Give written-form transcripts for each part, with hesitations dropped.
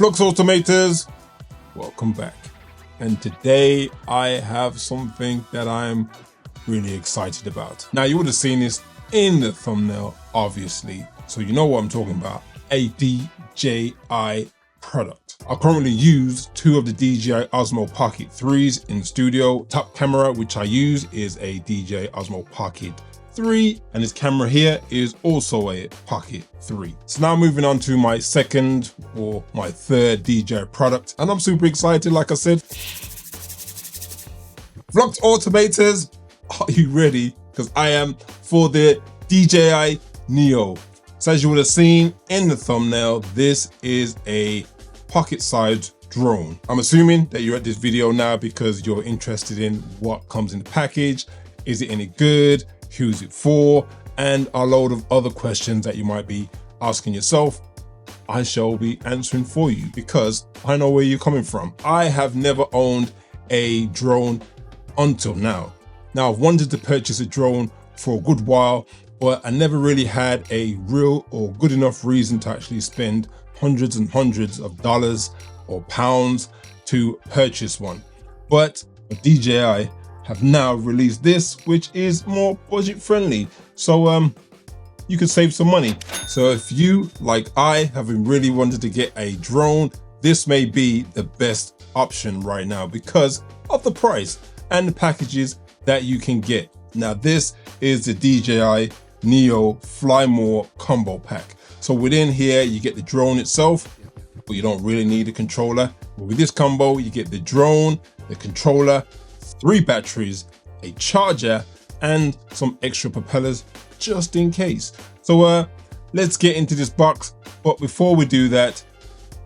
Flux Automators, welcome back. And today I have something that I'm really excited about. Now you would have seen this in the thumbnail, obviously, so you know what I'm talking about. A DJI product. I currently use two of the DJI Osmo Pocket 3s in the studio. Top camera which I use is a DJI Osmo Pocket 3, and this camera here is also a Pocket 3. So now moving on to my second or my third DJI product, and I'm super excited. Like I said, Flux Automators, are you ready? Because I am, for the DJI Neo. So as you would have seen in the thumbnail, this is a pocket-sized drone. I'm assuming that you're at this video now because you're interested in what comes in the package. Is it any good? Who's it for? And a load of other questions that you might be asking yourself. I shall be answering for you because I know where you're coming from. I have never owned a drone until now. Now I've wanted to purchase a drone for a good while, but I never really had a real or good enough reason to actually spend hundreds and hundreds of dollars or pounds to purchase one. But DJI have now released this, which is more budget friendly, so you can save some money. So if you, like I, have been really wanted to get a drone, this may be the best option right now because of the price and the packages that you can get. Now this is the DJI Neo Fly More combo pack. So within here you get the drone itself, but you don't really need a controller. But with this combo you get the drone, the controller, 3 batteries, a charger, and some extra propellers just in case. So let's get into this box. But before we do that,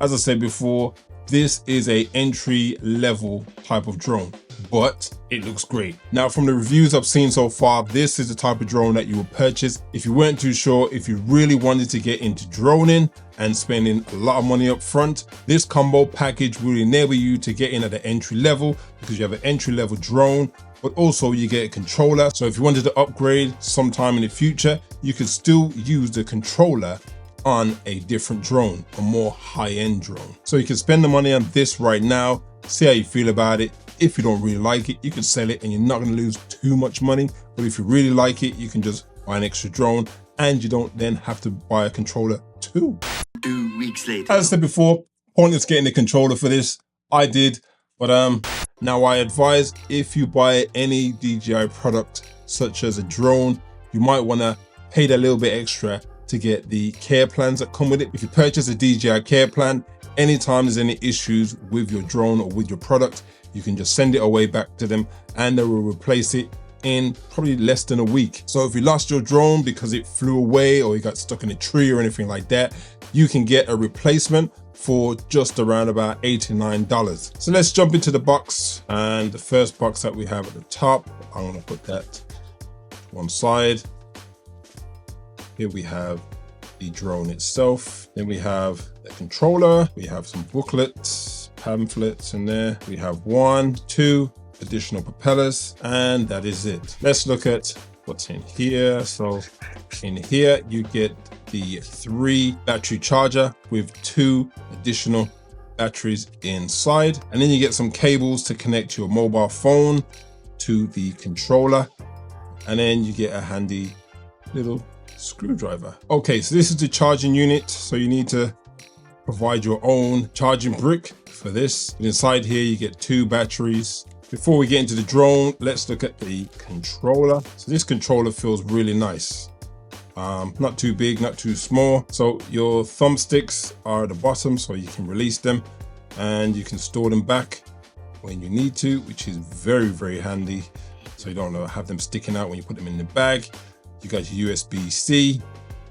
as I said before, this is a entry level type of drone, but it looks great. Now from the reviews I've seen so far, this is the type of drone that you would purchase if you weren't too sure if you really wanted to get into droning and spending a lot of money up front. This combo package will enable you to get in at the entry level because you have an entry level drone, but also you get a controller. So if you wanted to upgrade sometime in the future, you could still use the controller on a different drone, a more high-end drone. So you can spend the money on this right now, see how you feel about it. If you don't really like it, you can sell it and you're not going to lose too much money. But if you really like it, you can just buy an extra drone and you don't then have to buy a controller too. 2 weeks later. As I said before, pointless getting the controller for this. I did, but now I advise if you buy any DJI product such as a drone, you might want to pay that little bit extra to get the care plans that come with it. If you purchase a DJI care plan, anytime there's any issues with your drone or with your product, you can just send it away back to them and they will replace it in probably less than a week. So if you lost your drone because it flew away or you got stuck in a tree or anything like that, you can get a replacement for just around about $89. So let's jump into the box, and the first box that we have at the top, I'm gonna put that to one side. Here we have the drone itself. Then we have the controller. We have some booklets, pamphlets in there. We have 1, 2 additional propellers, and that is it. Let's look at what's in here. So in here, you get the 3 battery charger with 2 additional batteries inside. And then you get some cables to connect your mobile phone to the controller. And then you get a handy little screwdriver. Okay, so this is the charging unit. So you need to provide your own charging brick for this. But inside here, you get 2 batteries. Before we get into the drone, let's look at the controller. So this controller feels really nice. Not too big, not too small. So your thumbsticks are at the bottom, so you can release them and you can store them back when you need to, which is very, very handy. So you don't have them sticking out when you put them in the bag. You got your USB-C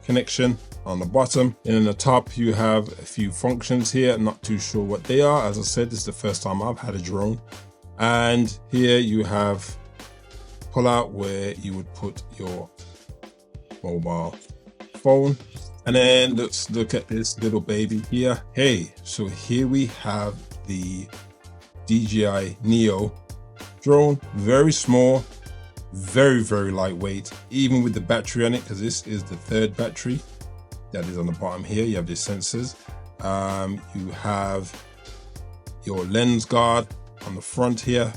connection on the bottom, and in the top you have a few functions here. I'm not too sure what they are. As I said, this is the first time I've had a drone. And here you have pull out where you would put your mobile phone. And then let's look at this little baby here. Hey, so here we have the DJI Neo drone. Very small, very, very lightweight, even with the battery on it, because this is the 3rd battery that is on the bottom here. You have the sensors, You have your lens guard on the front here,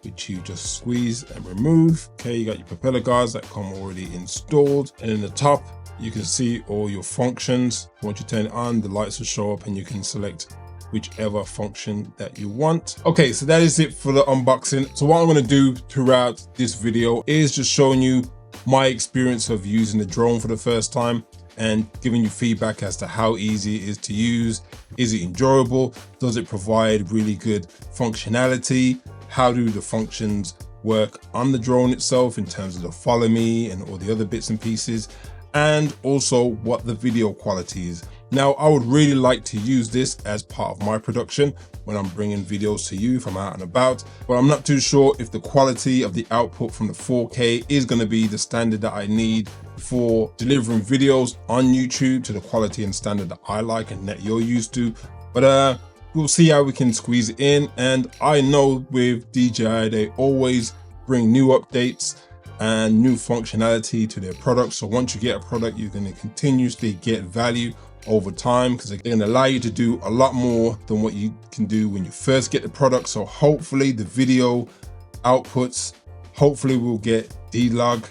which you just squeeze and remove. Okay, you got your propeller guards that come already installed. And in the top, you can see all your functions. Once you turn it on, the lights will show up and you can select whichever function that you want. Okay, so that is it for the unboxing. So what I'm gonna do throughout this video is just showing you my experience of using the drone for the first time and giving you feedback as to how easy it is to use. Is it enjoyable? Does it provide really good functionality? How do the functions work on the drone itself in terms of the follow me and all the other bits and pieces? And also what the video quality is. Now, I would really like to use this as part of my production when I'm bringing videos to you if I'm out and about, but I'm not too sure if the quality of the output from the 4K is going to be the standard that I need for delivering videos on YouTube to the quality and standard that I like and that you're used to. But we'll see how we can squeeze it in. And I know with DJI, they always bring new updates and new functionality to their products. So once you get a product, you're going to continuously get value over time because they're going to allow you to do a lot more than what you can do when you first get the product. So hopefully the video outputs, hopefully we'll get D-Log,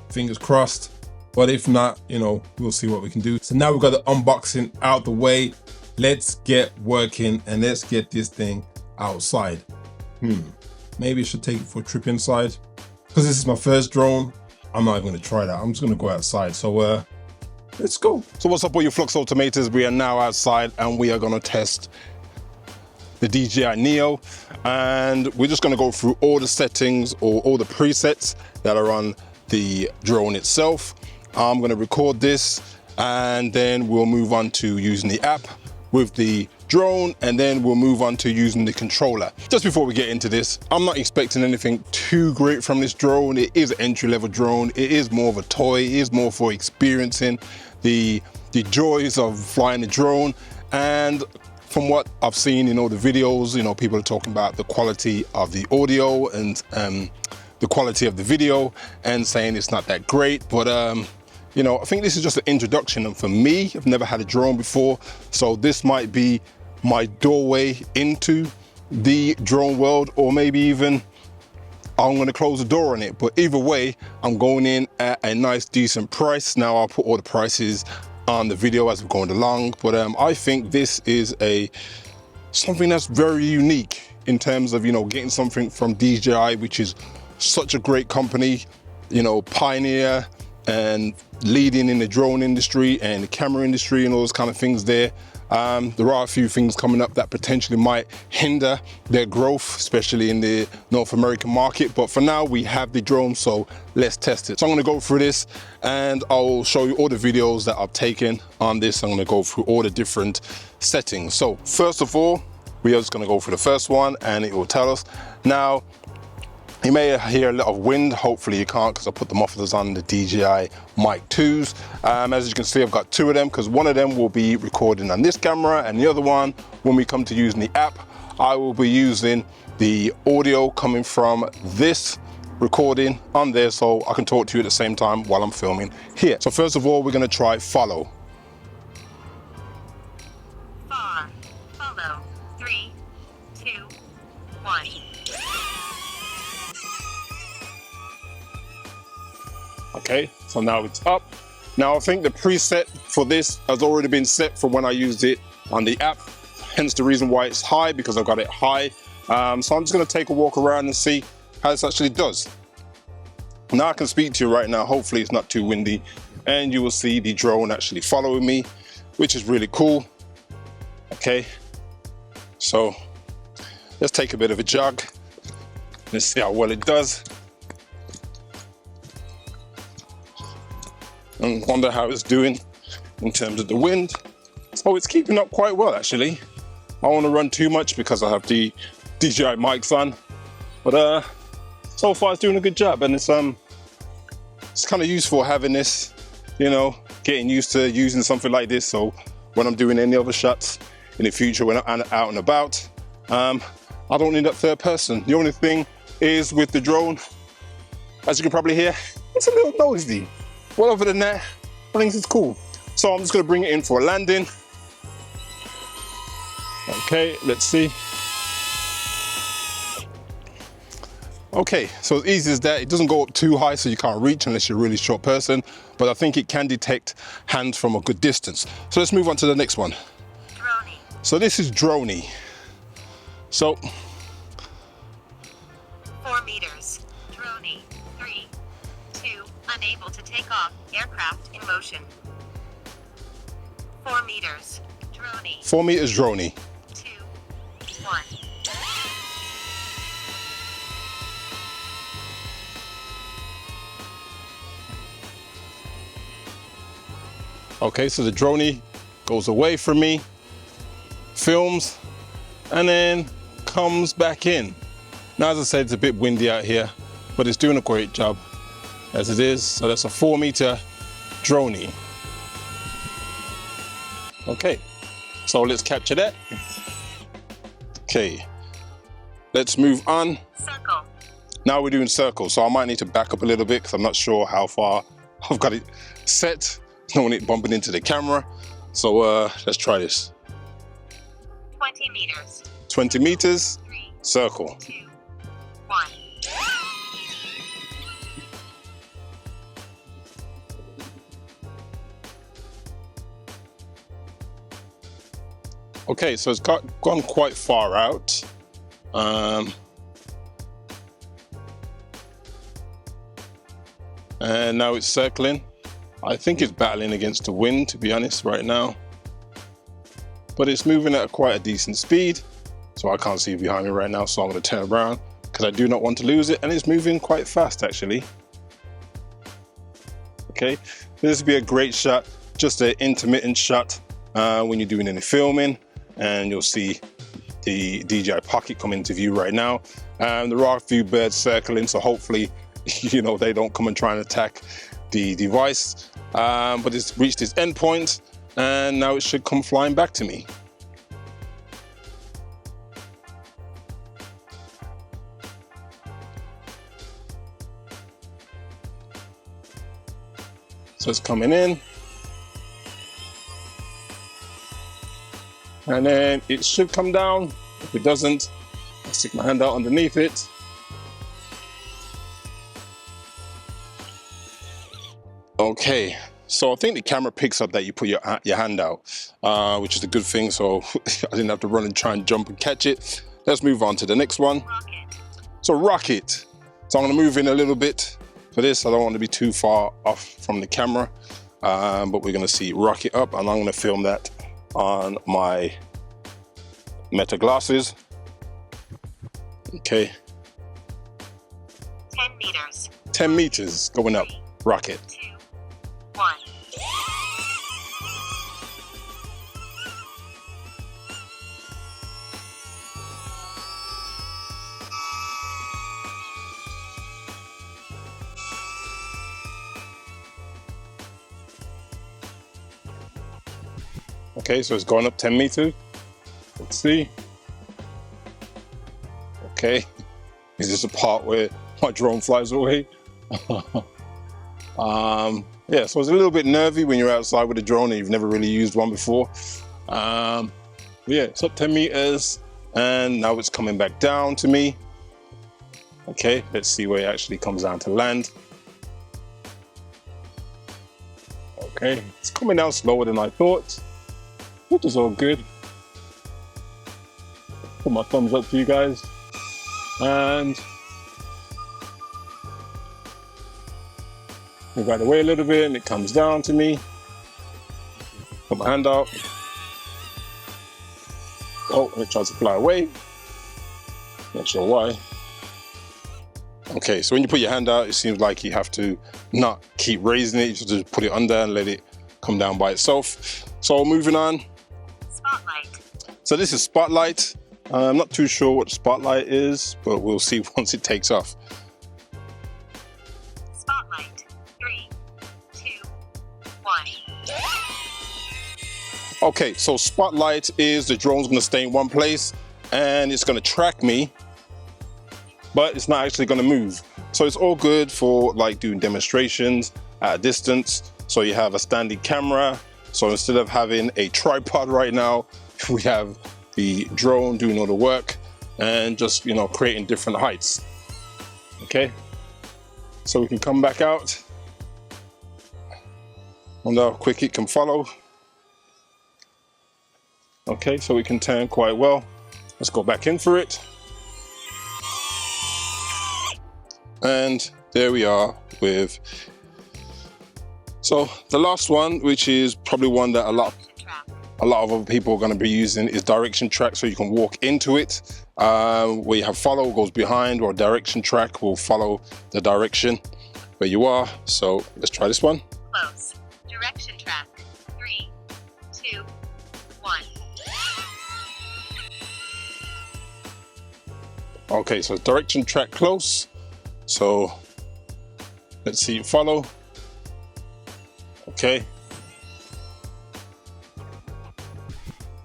fingers crossed. But if not, you know, we'll see what we can do. So now we've got the unboxing out the way. Let's get working and let's get this thing outside. Maybe I should take it for a trip inside. Because this is my first drone, I'm not even going to try that. I'm just going to go outside. So let's go. So what's up, all you Flux Automators? We are now outside and we are going to test the DJI Neo. And we're just going to go through all the settings or all the presets that are on the drone itself. I'm going to record this and then we'll move on to using the app with the drone, and then we'll move on to using the controller. Just before we get into this, I'm not expecting anything too great from this drone. It is an entry-level drone. It is more of a toy. It is more for experiencing the joys of flying the drone. And from what I've seen in all the videos, you know, people are talking about the quality of the audio and the quality of the video and saying it's not that great, but you know, I think this is just an introduction, and for me, I've never had a drone before, so this might be my doorway into the drone world, or maybe even I'm going to close the door on it. But either way, I'm going in at a nice decent price. Now I'll put all the prices on the video as we're going along, but I think this is something that's very unique in terms of, you know, getting something from DJI, which is such a great company, you know, pioneer and leading in the drone industry and the camera industry and all those kind of things there. There are a few things coming up that potentially might hinder their growth, especially in the North American market. But for now, we have the drone, so let's test it. So I'm going to go through this and I'll show you all the videos that I've taken on this. I'm going to go through all the different settings. So first of all, we are just going to go through the first one and it will tell us. Now, you may hear a lot of wind. Hopefully you can't, because I put the mufflers on the DJI Mic 2s. As you can see, I've got two of them because one of them will be recording on this camera, and the other one, when we come to using the app, I will be using the audio coming from this recording on there, so I can talk to you at the same time while I'm filming here. So first of all, we're going to try follow. Follow. 3, 2, 1. Okay, so now it's up. Now I think the preset for this has already been set from when I used it on the app, hence the reason why it's high, because I've got it high. So I'm just going to take a walk around and see how this actually does. Now I can speak to you right now. Hopefully it's not too windy and you will see the drone actually following me, which is really cool. Okay, so let's take a bit of a jog. Let's see how well it does. And wonder how it's doing in terms of the wind. Oh, it's keeping up quite well actually. I don't want to run too much because I have the DJI mics on, but so far it's doing a good job, and it's kind of useful having this, you know, getting used to using something like this. So when I'm doing any other shots in the future, when I'm out and about, I don't need that third person. The only thing is with the drone, as you can probably hear, it's a little noisy. Well, other than that, I think it's cool. So I'm just going to bring it in for a landing. Okay, let's see. Okay, so as easy as that. It doesn't go up too high, so you can't reach unless you're a really short person, but I think it can detect hands from a good distance. So let's move on to the next one. Droney. So this is Droney. So 4 meters. Droney. 3, 2, unable to take off. Aircraft in motion. 4 meters. Droney. 4 meters Droney. 2, 1. Okay, so the Droney goes away from me, films, and then comes back in. Now, as I said, it's a bit windy out here, but it's doing a great job as it is. So that's a 4 meter Droney. Okay, so let's capture that. Okay, let's move on. Circle. Now we're doing circles, so I might need to back up a little bit because I'm not sure how far I've got it set. Don't want it bumping into the camera. So let's try this. 20 meters. 20 meters, 3, circle. 2, 1. Okay, so it's gone quite far out. And now it's circling. I think it's battling against the wind, to be honest, right now. But it's moving at quite a decent speed. So I can't see behind me right now, so I'm going to turn around because I do not want to lose it. And it's moving quite fast, actually. Okay, this would be a great shot, just an intermittent shot when you're doing any filming. And you'll see the DJI Pocket come into view right now. And there are a few birds circling, so hopefully, you know, they don't come and try and attack the device. But it's reached its endpoint, and now it should come flying back to me. So it's coming in. And then it should come down. If it doesn't, I'll stick my hand out underneath it. Okay, so I think the camera picks up that you put your hand out, which is a good thing. So I didn't have to run and try and jump and catch it. Let's move on to the next one. Rocket. So rocket. So I'm gonna move in a little bit for this. I don't want to be too far off from the camera, but we're gonna see rocket up, and I'm gonna film that on my Meta glasses. Okay. 10 meters. 10 meters going up. Rocket. 2, 1. Okay, so it's going up 10 meters. Let's see. Okay, is this a part where my drone flies away? Yeah, so it's a little bit nervy when you're outside with a drone and you've never really used one before. Yeah, it's up 10 meters and now it's coming back down to me. Okay, let's see where it actually comes down to land. Okay, it's coming down slower than I thought, which is all good. Put my thumbs up to you guys. And move out of the way a little bit and it comes down to me. Put my hand out. Oh, and it tries to fly away. Not sure why. Okay, so when you put your hand out, it seems like you have to not keep raising it. You just put it under and let it come down by itself. So moving on. Spotlight. So this is spotlight. I'm not too sure what spotlight is, but we'll see once it takes off. Spotlight. 3, 2, 1. Okay, so spotlight is the drone's gonna stay in one place and it's gonna track me, but it's not actually gonna move. So it's all good for like doing demonstrations at a distance. So you have a standing camera. So instead of having a tripod right now, we have the drone doing all the work and just, you know, creating different heights. Okay, so we can come back out. Wonder how quick it can follow. Okay, so we can turn quite well. Let's go back in for it. And there we are with, so the last one, which is probably one that a lot of other people are going to be using, is direction track. So you can walk into it. Where you have follow goes behind, or direction track will follow the direction where you are. So let's try this one. Close. Direction track. 3, 2, 1. Okay, so direction track close. So let's see it follow. Okay.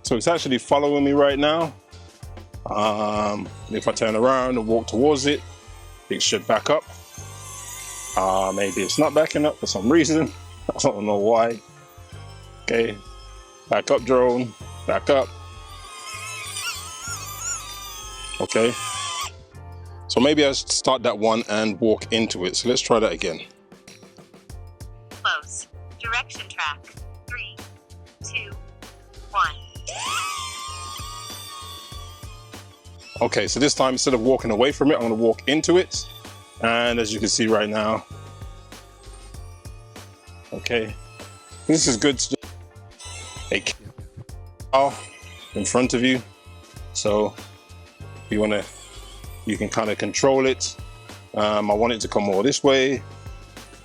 So it's actually following me right now. If I turn around and walk towards it, it should back up. Maybe it's not backing up for some reason. I don't know why. Okay, back up drone, back up. Okay. So maybe I start that one and walk into it. So let's try that again. Close. Direction track. 3, 2, 1. Okay, so this time instead of walking away from it, I'm going to walk into it. And as you can see right now, okay, this is good to take in front of you. So if you want to, you can kind of control it. I want it to come more this way,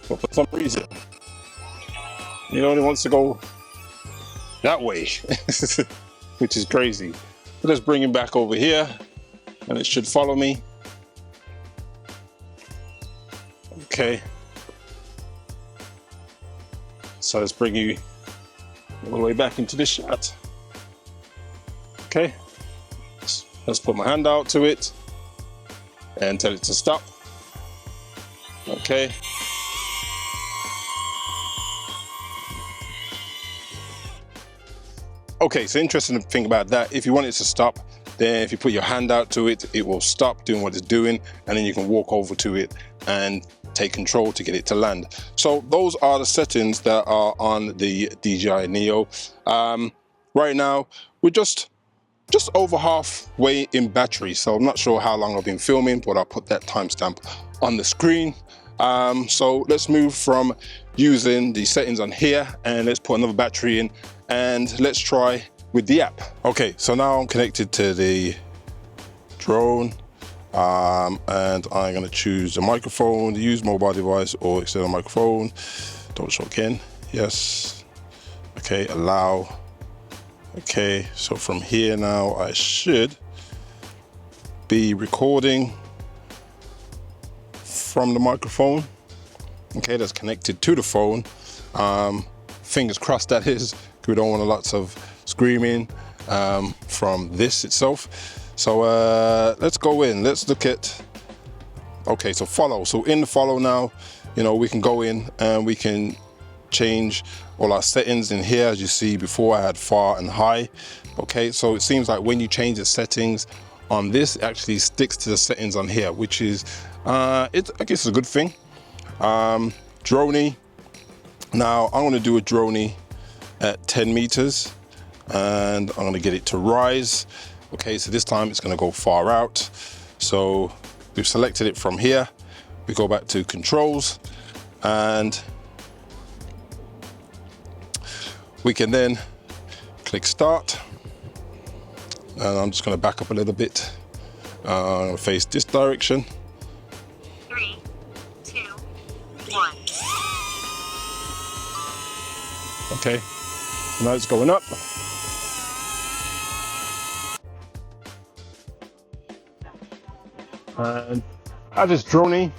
but for some reason, it only wants to go that way, which is crazy. So let's bring him back over here, and it should follow me. Okay. So let's bring you all the way back into this shot. Okay. Let's put my hand out to it and tell it to stop. Okay. Okay, so interesting thing about that, if you want it to stop, then if you put your hand out to it, it will stop doing what it's doing, and then you can walk over to it and take control to get it to land. So those are the settings that are on the DJI Neo. Right now, we're just over halfway in battery, so I'm not sure how long I've been filming, but I'll put that timestamp on the screen. So let's move from using the settings on here, and let's put another battery in, and let's try with the app. Okay, so now I'm connected to the drone, and I'm going to choose the microphone, use mobile device or external microphone. Don't show again. Yes. Okay, allow. Okay, so from here now I should be recording from the microphone. Okay, that's connected to the phone. Fingers crossed that is. We don't want lots of screaming from this itself. So let's go in. Let's look at. Okay, so follow. So in the follow now, you know, we can go in and we can change all our settings in here. As you see, before I had far and high. Okay, so it seems like when you change the settings on this, it actually sticks to the settings on here, which is I guess it's a good thing. Droney. Now I'm going to do a droney at 10 meters, and I'm going to get it to rise. Okay, so this time it's going to go far out. So we've selected it from here. We go back to controls, and we can then click start. And I'm just going to back up a little bit. I'm going to face this direction. 3, 2, 1. Okay, so now it's going up. And as it's droning,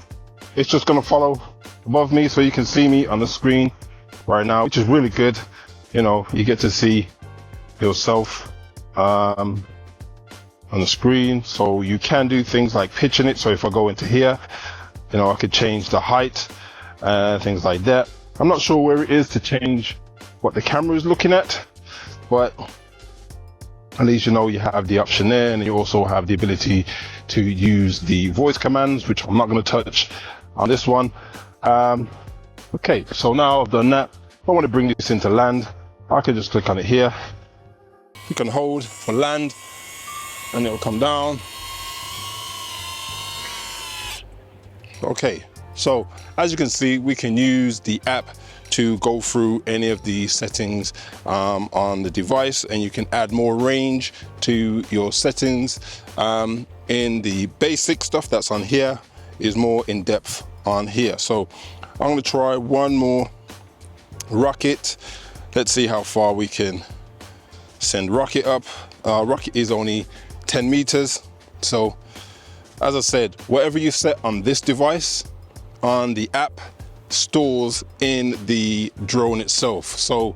it's just going to follow above me, so you can see me on the screen right now, which is really good. You know, you get to see yourself on the screen, so you can do things like pitching it. So if I go into here, you know, I could change the height, things like that. I'm not sure where it is to change what the camera is looking at, but At least you know you have the option there, and you also have the ability to use the voice commands, which I'm not going to touch on this one. Okay, so now I've done that. If I want to bring this into land, I can just click on it here. You can hold for land and it will come down. Okay, so as you can see, we can use the app to go through any of the settings on the device, and you can add more range to your settings. In the basic stuff that's on here is more in depth on here. So I'm going to try one more rocket. Let's see how far we can send rocket up. Rocket is only 10 meters. So as I said, whatever you set on this device, on the app, stores in the drone itself. So,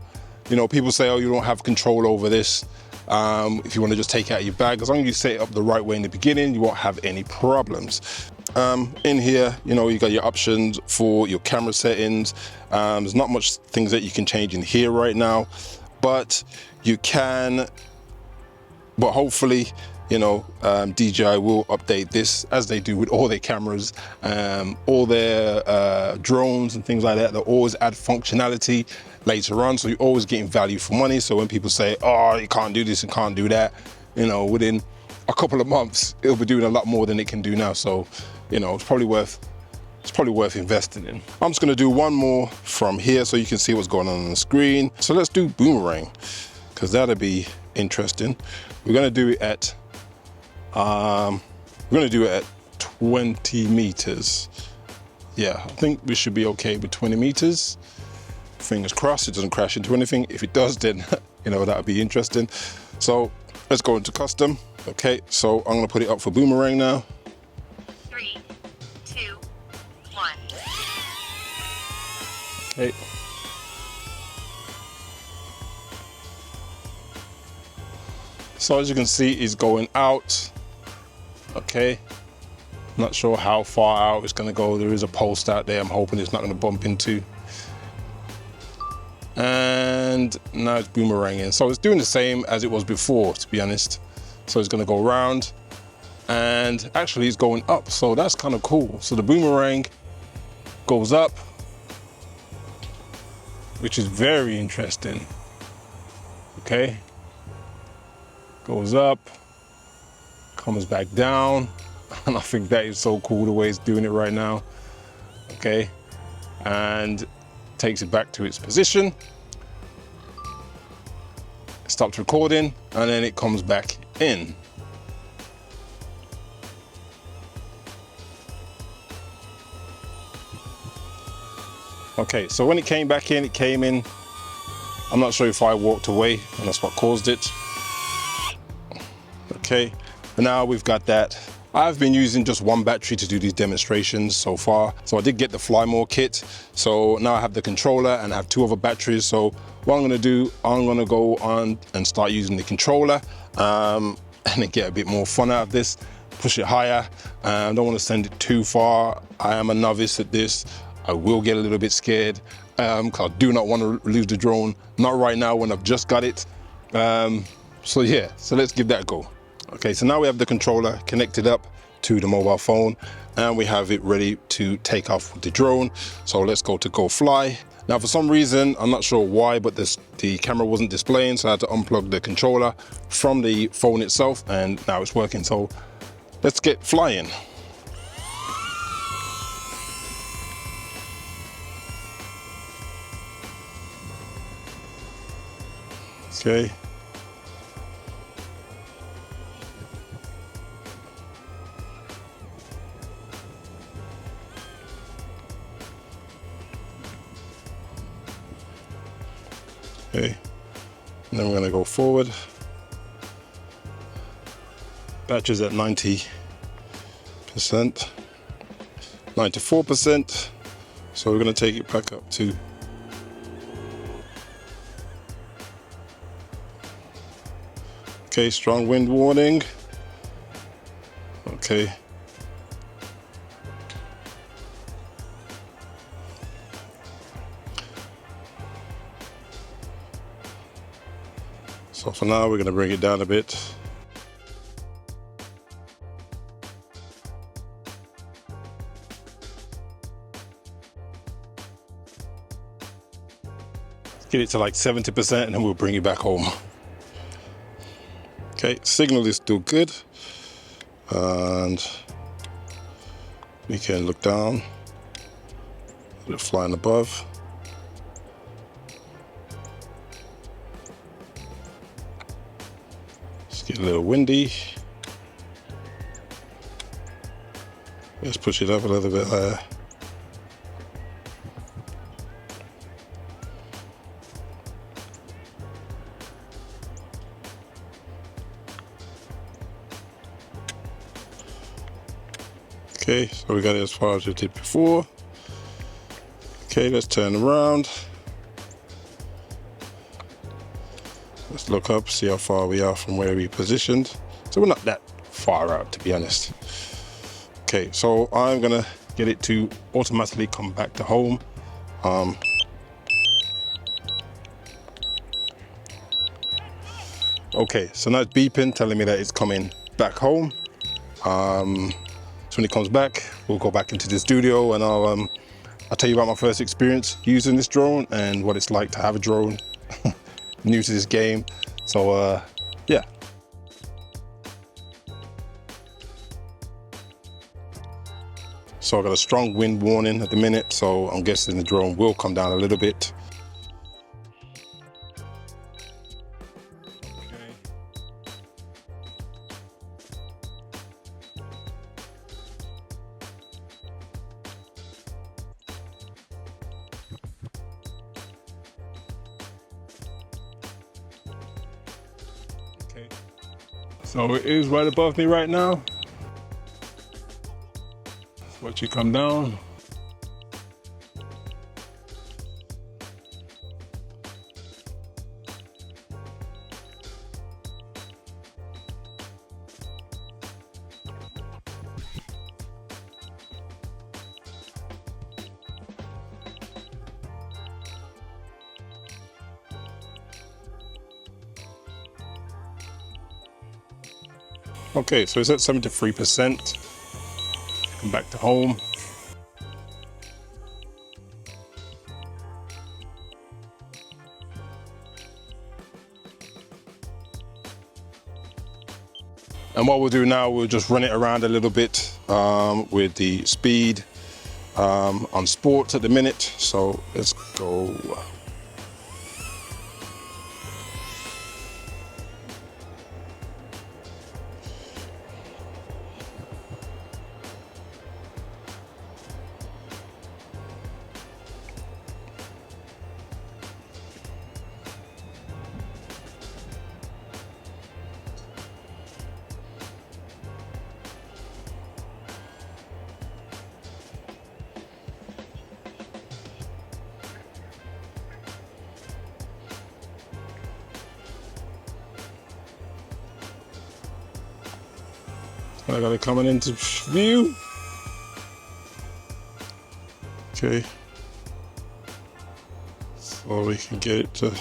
you know, people say, oh, you don't have control over this. If you want to just take it out of your bag, as long as you set it up the right way in the beginning, you won't have any problems. In here, you know, you got your options for your camera settings. There's not much things that you can change in here right now, but you can, but hopefully, you know, DJI will update this as they do with all their cameras, all their drones and things like that. They'll always add functionality later on, so you're always getting value for money. So when people say, oh, you can't do this and can't do that, you know, within a couple of months, it'll be doing a lot more than it can do now. So, you know, it's probably worth investing in. I'm just gonna do one more from here so you can see what's going on the screen. So let's do boomerang, because that'll be interesting. We're gonna do it at 20 meters. Yeah, I think we should be okay with 20 meters. Fingers crossed it doesn't crash into anything. If it does, then you know, that'll be interesting. So let's go into custom. Okay, so I'm gonna put it up for boomerang now. 3, 2, 1. Okay. So as you can see, it's going out. Okay, not sure how far out it's going to go. There is a post out there I'm hoping it's not going to bump into. And now it's boomeranging. So it's doing the same as it was before, to be honest. So it's going to go around, and actually it's going up. So that's kind of cool. So the boomerang goes up, which is very interesting. Okay, goes up, comes back down, and I think that is so cool the way it's doing it right now. Okay, and takes it back to its position, stops recording, and then it comes back in. Okay, so when it came back in, it came in. I'm not sure if I walked away and that's what caused it. Okay, but now we've got that. I've been using just one battery to do these demonstrations so far. So I did get the Fly More kit. So now I have the controller and I have 2 other batteries. So what I'm gonna do, I'm gonna go on and start using the controller and then get a bit more fun out of this, push it higher. I don't wanna send it too far. I am a novice at this. I will get a little bit scared because I do not want to lose the drone. Not right now when I've just got it. So yeah, so let's give that a go. Okay, so now we have the controller connected up to the mobile phone and we have it ready to take off with the drone. So let's go to go fly. Now for some reason, I'm not sure why, but the camera wasn't displaying, so I had to unplug the controller from the phone itself, and now it's working. So let's get flying. Okay. Okay, and then we're going to go forward. Battery's at 90%, 94%. So we're going to take it back up to okay, strong wind warning. Okay. So for now, we're going to bring it down a bit. Get it to like 70% and then we'll bring it back home. Okay, signal is still good. And we can look down. We're flying above. It's getting a little windy. Let's push it up a little bit higher. Okay, so we got it as far as we did before. Okay, let's turn around. Let's look up, see how far we are from where we positioned. So we're not that far out, to be honest. Okay, so I'm gonna get it to automatically come back to home. Okay, so now it's beeping, telling me that it's coming back home. So when it comes back, we'll go back into the studio and I'll tell you about my first experience using this drone and what it's like to have a drone. New to this game. So yeah. So I got a strong wind warning at the minute, so I'm guessing the drone will come down a little bit. So it is right above me right now. Watch it come down. Okay, so it's at 73%. Come back to home. And what we'll do now, we'll just run it around a little bit with the speed on sport at the minute. So let's go. I got it coming into view. Okay. So we can get it to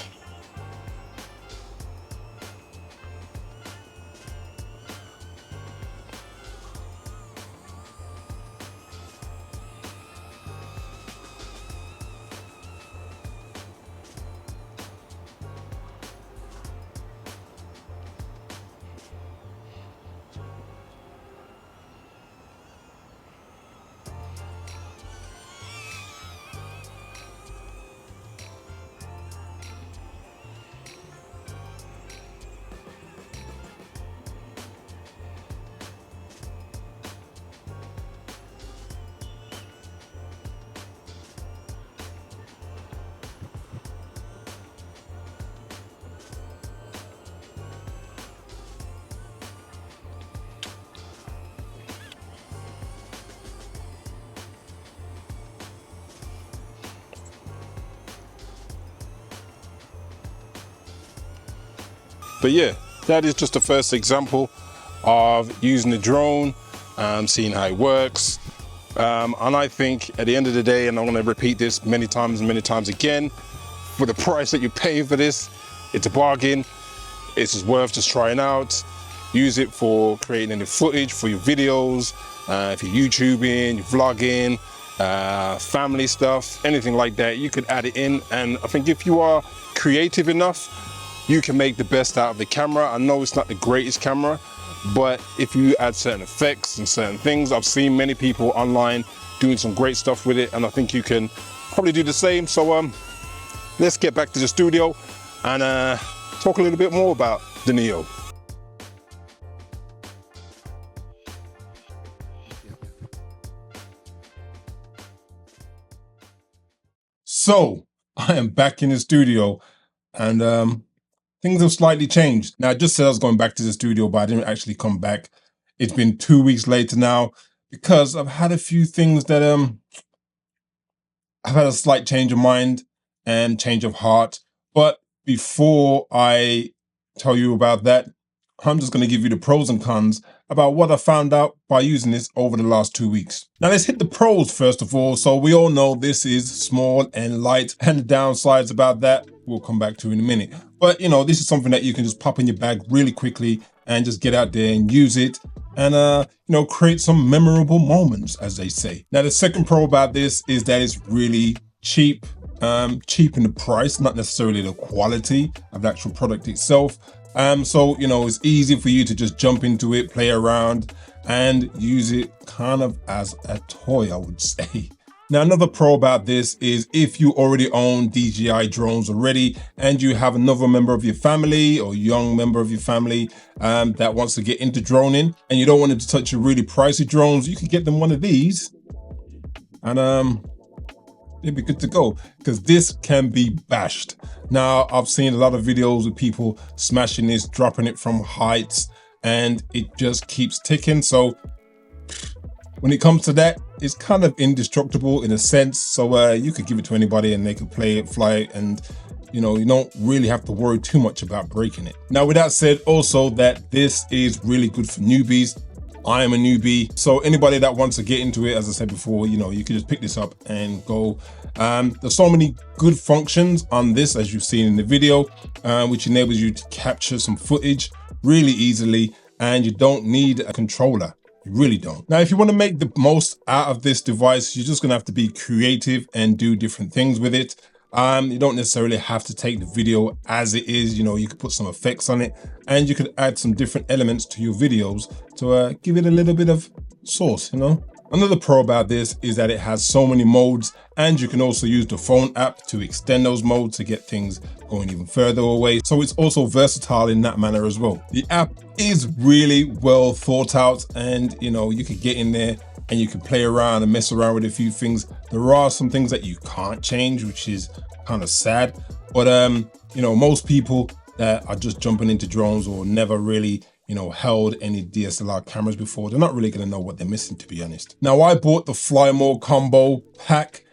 But yeah, that is just the first example of using the drone, seeing how it works. And I think at the end of the day, and I'm gonna repeat this many times again, for the price that you pay for this, it's a bargain. it's worth just trying out. Use it for creating any footage for your videos, if you're YouTubing, you're vlogging, family stuff, anything like that. You could add it in, and I think if you are creative enough, you can make the best out of the camera. I know it's not the greatest camera, but if you add certain effects and certain things, I've seen many people online doing some great stuff with it, and I think you can probably do the same. So let's get back to the studio and talk a little bit more about the Neo. So I am back in the studio, and things have slightly changed. Now, I just said I was going back to the studio, but I didn't actually come back. It's been 2 weeks later now because I've had a few things that I've had a slight change of mind and change of heart. But before I tell you about that, I'm just going to give you the pros and cons about what I found out by using this over the last 2 weeks. Now let's hit the pros first of all. So we all know this is small and light, and the downsides about that we'll come back to in a minute. But you know, this is something that you can just pop in your bag really quickly and just get out there and use it and you know, create some memorable moments, as they say. Now the second pro about this is that it's really cheap. Cheap in the price, not necessarily the quality of the actual product itself. So, you know, it's easy for you to just jump into it, play around, and use it kind of as a toy, I would say. Now, another pro about this is if you already own DJI drones already, and you have another member of your family or young member of your family that wants to get into droning, and you don't want them to touch your really pricey drones, you can get them one of these, and it'd be good to go, because this can be bashed. Now, I've seen a lot of videos of people smashing this, dropping it from heights, and it just keeps ticking. So when it comes to that, it's kind of indestructible in a sense. So you could give it to anybody and they could play it, fly it, and you know, you don't really have to worry too much about breaking it. Now, with that said, also that this is really good for newbies. I am a newbie, so anybody that wants to get into it, as I said before, you know, you can just pick this up and go. There's so many good functions on this, as you've seen in the video, which enables you to capture some footage really easily, and you don't need a controller. You really don't. Now, if you want to make the most out of this device, you're just going to have to be creative and do different things with it. You don't necessarily have to take the video as it is. You know, you could put some effects on it, and you could add some different elements to your videos to give it a little bit of sauce, you know. Another pro about this is that it has so many modes, and you can also use the phone app to extend those modes to get things going even further away. So it's also versatile in that manner as well. The app is really well thought out, and you know, you could get in there and you can play around and mess around with a few things. There are some things that you can't change, which is kind of sad. But you know, most people that are just jumping into drones or never really, you know, held any DSLR cameras before, they're not really gonna know what they're missing, to be honest. Now, I bought the Fly More combo pack.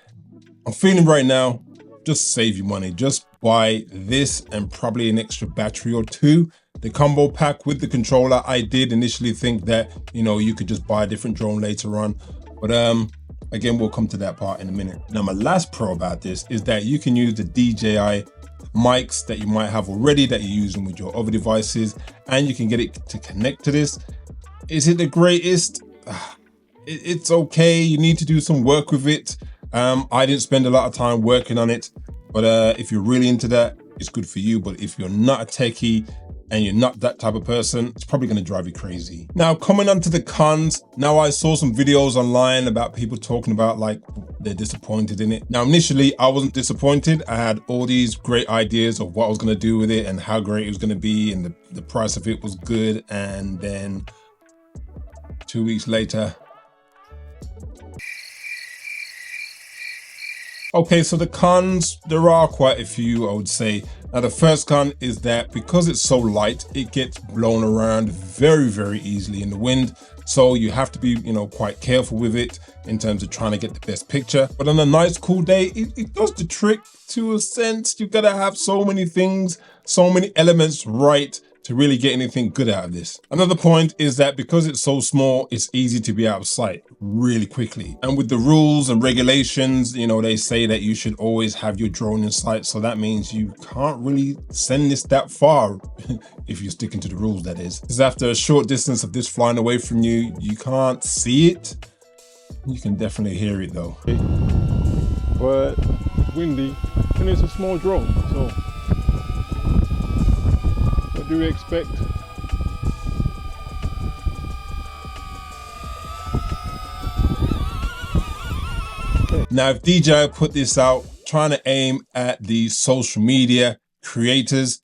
I'm feeling right now, just save your money. Just buy this and probably an extra battery or two. The combo pack with the controller, I did initially think that, you know, you could just buy a different drone later on. But again, we'll come to that part in a minute. Now, my last pro about this is that you can use the DJI mics that you might have already that you're using with your other devices, and you can get it to connect to this. Is it the greatest? It's okay. You need to do some work with it. I didn't spend a lot of time working on it, but if you're really into that, it's good for you. But if you're not a techie and you're not that type of person, it's probably going to drive you crazy. Now, coming on to the cons. Now, I saw some videos online about people talking about like they're disappointed in it. Now, initially, I wasn't disappointed. I had all these great ideas of what I was going to do with it and how great it was going to be, and the price of it was good. And then 2 weeks later, okay, so the cons, there are quite a few, I would say. Now, the first con is that because it's so light, it gets blown around very, very easily in the wind. So you have to be, you know, quite careful with it in terms of trying to get the best picture. But on a nice, cool day, it does the trick to a sense. You've got to have so many things, so many elements right to really get anything good out of this. Another point is that because it's so small, it's easy to be out of sight really quickly. And with the rules and regulations, you know, they say that you should always have your drone in sight. So that means you can't really send this that far if you're sticking to the rules, that is. Because after a short distance of this flying away from you, you can't see it. You can definitely hear it though. But windy, and it's a small drone, so what do we expect? Okay. Now, if DJI put this out trying to aim at the social media creators,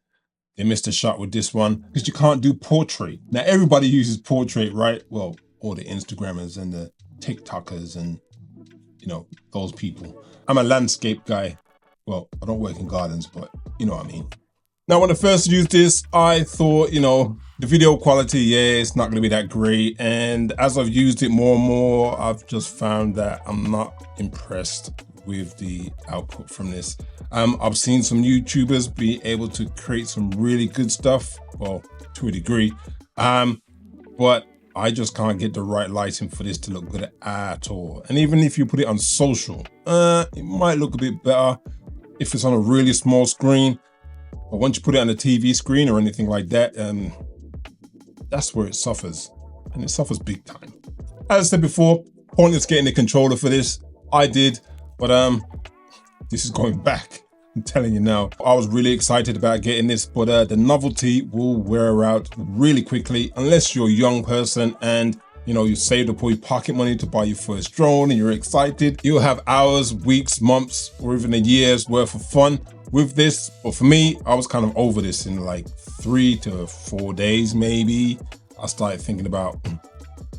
they missed a shot with this one because you can't do portrait. Now, everybody uses portrait, right? Well, all the Instagrammers and the TikTokers and, you know, those people. I'm a landscape guy. Well, I don't work in gardens, but you know what I mean. Now, when I first used this, I thought, you know, the video quality, yeah, it's not going to be that great. And as I've used it more and more, I've just found that I'm not impressed with the output from this. I've seen some YouTubers be able to create some really good stuff, well, to a degree, but I just can't get the right lighting for this to look good at all. And even if you put it on social, it might look a bit better if it's on a really small screen. But once you put it on a TV screen or anything like that, that's where it suffers. And it suffers big time. As I said before, pointless getting the controller for this. I did, but this is going back. I'm telling you now. I was really excited about getting this, but the novelty will wear out really quickly unless you're a young person and you know you saved up all your pocket money to buy your first drone and you're excited. You'll have hours, weeks, months, or even a year's worth of fun with this. But for me, I was kind of over this in like 3 to 4 days maybe. I started thinking about,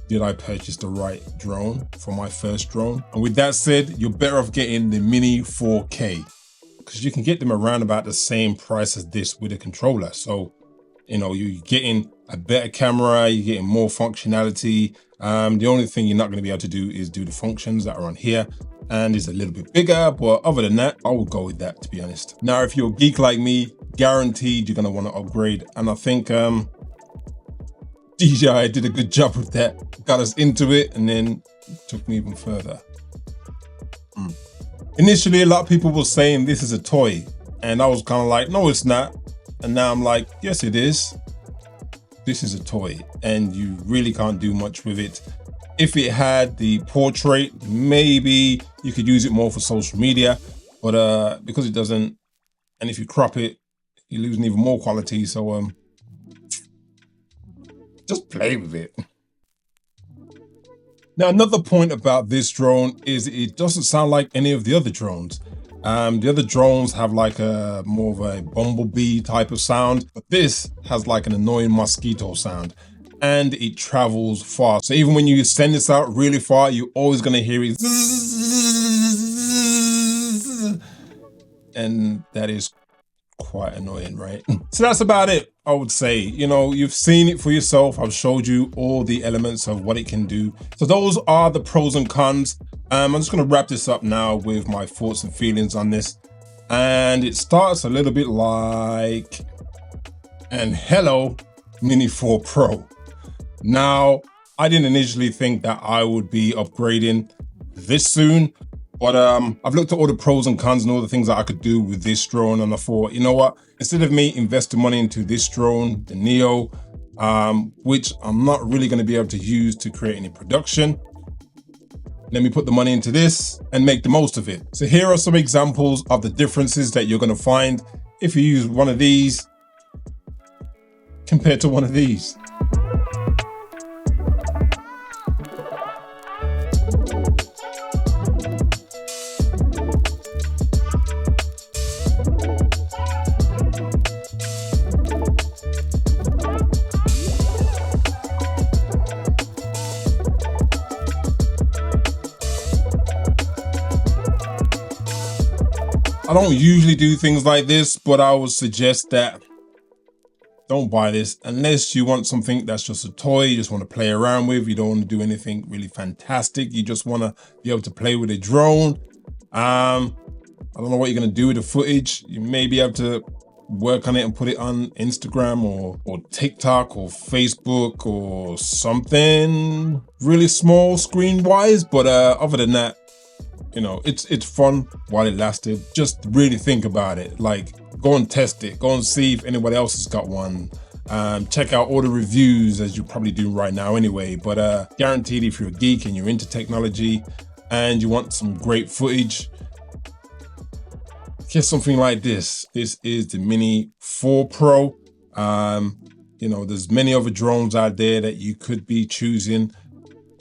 did I purchase the right drone for my first drone? And with that said, you're better off getting the Mini 4K because you can get them around about the same price as this with a controller. So, you know, you're getting a better camera, you're getting more functionality. The only thing you're not going to be able to do is do the functions that are on here, and it's a little bit bigger, but other than that, I would go with that, to be honest. Now, if you're a geek like me, guaranteed you're going to want to upgrade. And I think DJI did a good job with that. Got us into it and then took me even further. Initially, a lot of people were saying this is a toy. And I was kind of like, no, it's not. And now I'm like, yes, it is. This is a toy and you really can't do much with it. If it had the portrait, maybe you could use it more for social media, but because it doesn't, and if you crop it, you're losing even more quality. So just play with it. Now, another point about this drone is it doesn't sound like any of the other drones. The other drones have like a more of a bumblebee type of sound, but this has like an annoying mosquito sound, and it travels far. So even when you send this out really far, you're always gonna hear it. And that is quite annoying, right? So that's about it, I would say. You know, you've seen it for yourself. I've showed you all the elements of what it can do. So those are the pros and cons. I'm just gonna wrap this up now with my thoughts and feelings on this. And it starts a little bit like, and hello, Mini 4 Pro. Now, I didn't initially think that I would be upgrading this soon, but I've looked at all the pros and cons and all the things that I could do with this drone, and I thought, you know what? Instead of me investing money into this drone, the Neo, which I'm not really gonna be able to use to create any production, let me put the money into this and make the most of it. So here are some examples of the differences that you're gonna find if you use one of these compared to one of these. I don't usually do things like this, but I would suggest that don't buy this unless you want something that's just a toy, you just want to play around with, you don't want to do anything really fantastic, you just want to be able to play with a drone. I don't know what you're going to do with the footage. You may be able to work on it and put it on Instagram or TikTok or Facebook or something really small screen wise. But other than that, you know, it's fun while it lasted. Just really think about it. Like, go and test it. Go and see if anybody else has got one. Check out all the reviews, as you probably do right now anyway. But guaranteed, if you're a geek and you're into technology and you want some great footage, get something like this. This is the Mini 4 Pro. You know, there's many other drones out there that you could be choosing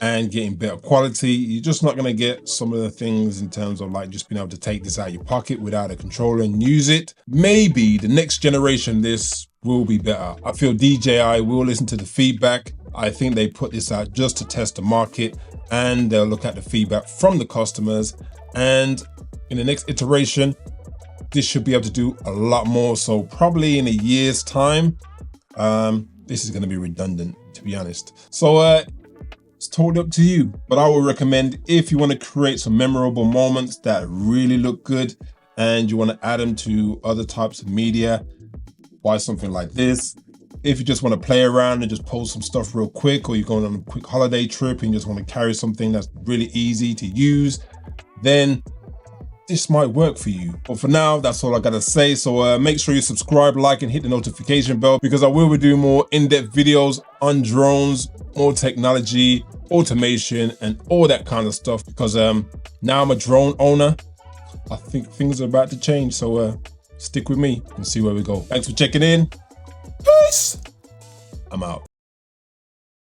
and getting better quality. You're just not gonna get some of the things in terms of like just being able to take this out of your pocket without a controller and use it. Maybe the next generation, this will be better. I feel DJI will listen to the feedback. I think they put this out just to test the market, and they'll look at the feedback from the customers. And in the next iteration, this should be able to do a lot more. So probably in a year's time, this is gonna be redundant, to be honest. So it's totally up to you, but I would recommend, if you want to create some memorable moments that really look good and you want to add them to other types of media, buy something like this. If you just want to play around and just post some stuff real quick, or you're going on a quick holiday trip and you just want to carry something that's really easy to use, then this might work for you. But for now, that's all I gotta say. So make sure you subscribe, like, and hit the notification bell, because I will be doing more in-depth videos on drones, more technology, automation, and all that kind of stuff. Because now I'm a drone owner, I think things are about to change. So stick with me and see where we go. Thanks for checking in. Peace. I'm out.